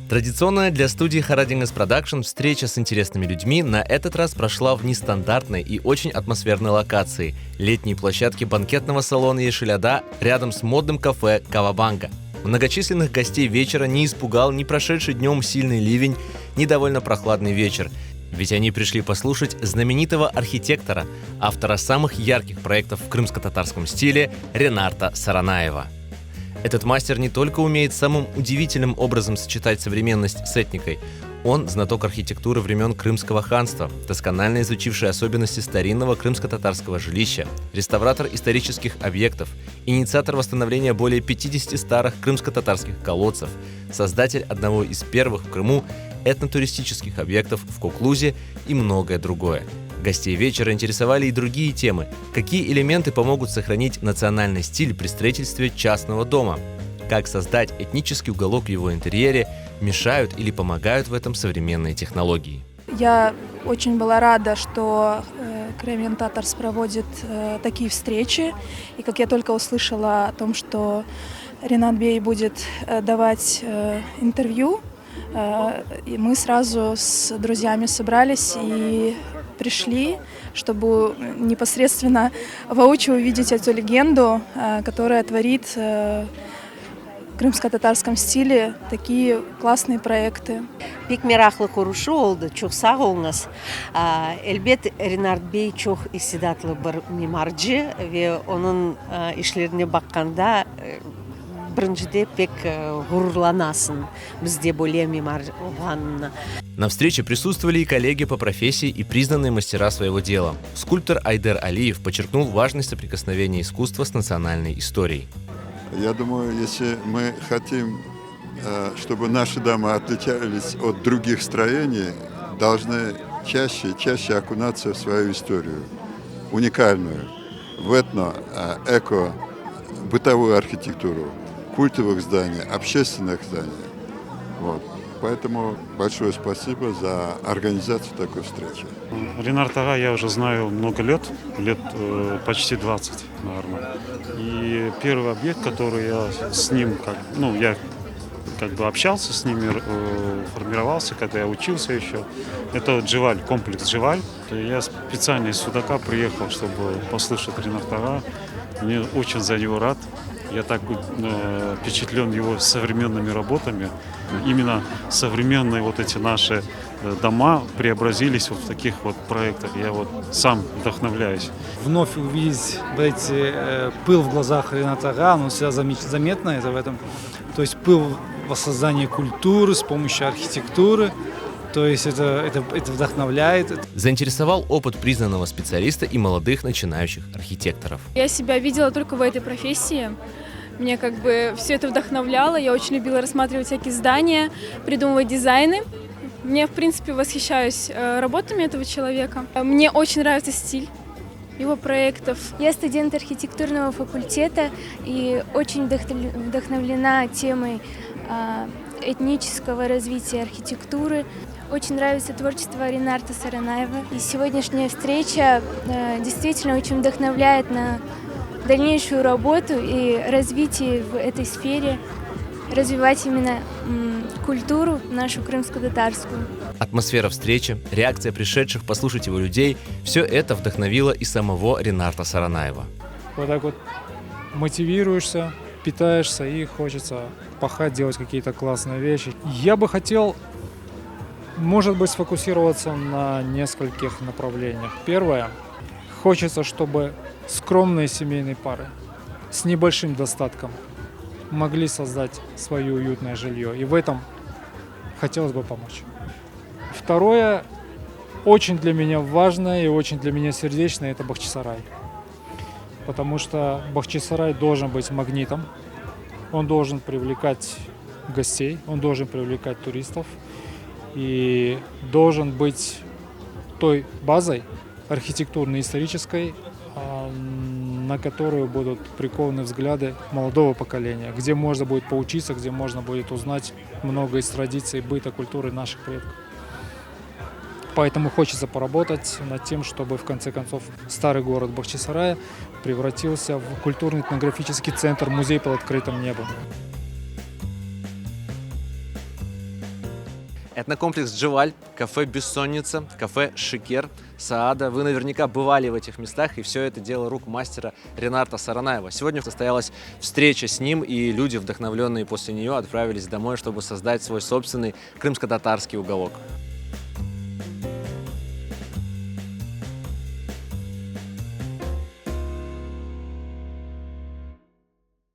Традиционная для студии Харадингас Продакшн встреча с интересными людьми на этот раз прошла в нестандартной и очень атмосферной локации – летней площадке банкетного салона Ешиляда рядом с модным кафе «Кавабанга». Многочисленных гостей вечера не испугал ни прошедший днем сильный ливень, ни довольно прохладный вечер. Ведь они пришли послушать знаменитого архитектора, автора самых ярких проектов в крымско-татарском стиле Ренарта Саранаева. Этот мастер не только умеет самым удивительным образом сочетать современность с этникой, он знаток архитектуры времен Крымского ханства, досконально изучивший особенности старинного крымско-татарского жилища, реставратор исторических объектов, инициатор восстановления более 50 старых крымско-татарских колодцев, создатель одного из первых в Крыму этнотуристических объектов в Коклузе и многое другое. Гостей вечера интересовали и другие темы. Какие элементы помогут сохранить национальный стиль при строительстве частного дома? Как создать этнический уголок в его интерьере? Мешают или помогают в этом современные технологии? Я очень была рада, что Кремлин Татарс проводит такие встречи. И как я только услышала о том, что Ренат Бей будет давать интервью, и мы сразу с друзьями собрались и пришли, чтобы непосредственно воочию увидеть эту легенду, которая творит в крымско-татарском стиле такие классные проекты. Бик мераклы күрүшү oldu. Çok sağ olunuz. Elbet Ренат Бей çok istidatlı bir mimarcı ve onun işlerine bakanda біріншіде пек гурурланасың бізде более мимар болғанына. На встрече присутствовали и коллеги по профессии и признанные мастера своего дела. Скульптор Айдер Алиев подчеркнул важность соприкосновения искусства с национальной историей. Я думаю, если мы хотим, чтобы наши дома отличались от других строений, должны чаще и чаще окунаться в свою историю, уникальную, в эко, бытовую архитектуру, культовых зданий, общественных зданий. Вот. Поэтому большое спасибо за организацию такой встречи. Ренарта я уже знаю много лет почти 20, наверное. И первый объект, который я с ним, я общался с ними, формировался, когда я учился еще, это Дживаль, комплекс Дживаль. Я специально из Судака приехал, чтобы послушать Ренарта. Мне очень за него рад. Я так впечатлен его современными работами. Именно современные вот эти наши дома преобразились вот в таких вот проектах. Я вот сам вдохновляюсь. Вновь увидеть пыл в глазах Рената Ага, он всегда заметно это в этом. То есть пыл воссоздания культуры с помощью архитектуры. То есть это вдохновляет. Заинтересовал опыт признанного специалиста и молодых начинающих архитекторов. Я себя видела только в этой профессии. Мне все это вдохновляло. Я очень любила рассматривать всякие здания, придумывать дизайны. Мне, в принципе, восхищаюсь работами этого человека. Мне очень нравится стиль его проектов. Я студент архитектурного факультета и очень вдохновлена темой этнического развития архитектуры. Очень нравится творчество Ренарта Саранаева. И сегодняшняя встреча действительно очень вдохновляет на дальнейшую работу и развитие в этой сфере, развивать именно культуру нашу крымско-татарскую. Атмосфера встречи, реакция пришедших послушать его людей – все это вдохновило и самого Ренарта Саранаева. Вот так вот мотивируешься, питаешься и хочется пахать, делать какие-то классные вещи. Я бы хотел, может быть, сфокусироваться на нескольких направлениях. Первое. Хочется, чтобы скромные семейные пары с небольшим достатком могли создать свое уютное жилье. И в этом хотелось бы помочь. Второе. Очень для меня важное и очень для меня сердечное – это Бахчисарай. Потому что Бахчисарай должен быть магнитом. Он должен привлекать гостей, он должен привлекать туристов и должен быть той базой архитектурно-исторической, на которую будут прикованы взгляды молодого поколения, где можно будет поучиться, где можно будет узнать много из традиций, быта, культуры наших предков. Поэтому хочется поработать над тем, чтобы в конце концов старый город Бахчисарая превратился в культурно-этнографический центр, музей под открытым небом. Этнокомплекс «Джеваль», кафе «Бессонница», кафе «Шикер», Саада. Вы наверняка бывали в этих местах, и все это дело рук мастера Ренарта Саранаева. Сегодня состоялась встреча с ним, и люди, вдохновленные после нее, отправились домой, чтобы создать свой собственный крымско-татарский уголок.